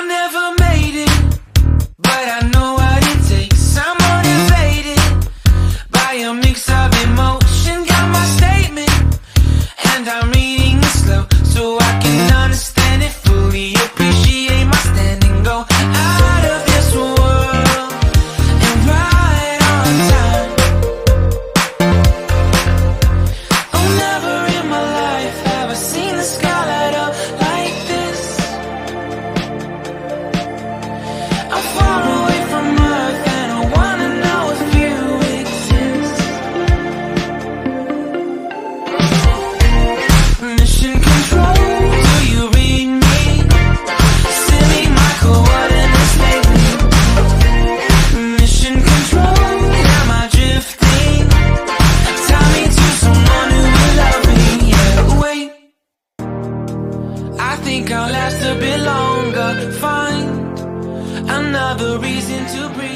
never made it, but I know what it takes. I'm motivated by a mix of emotion. Got my statement, and I'm reading it slow so I can understand it fully. Appreciate my standing, go out of this world and right on time. Oh, never in my life have I seen the sky light up like this. I'm far away from Earth and I wanna know if you exist. Mission control, do you read me? Send me my coordinates lately. Mission control, am I drifting? Tie me to someone who will love me. Yeah, wait, I think I'll last a bit longer. Find another reason to breathe.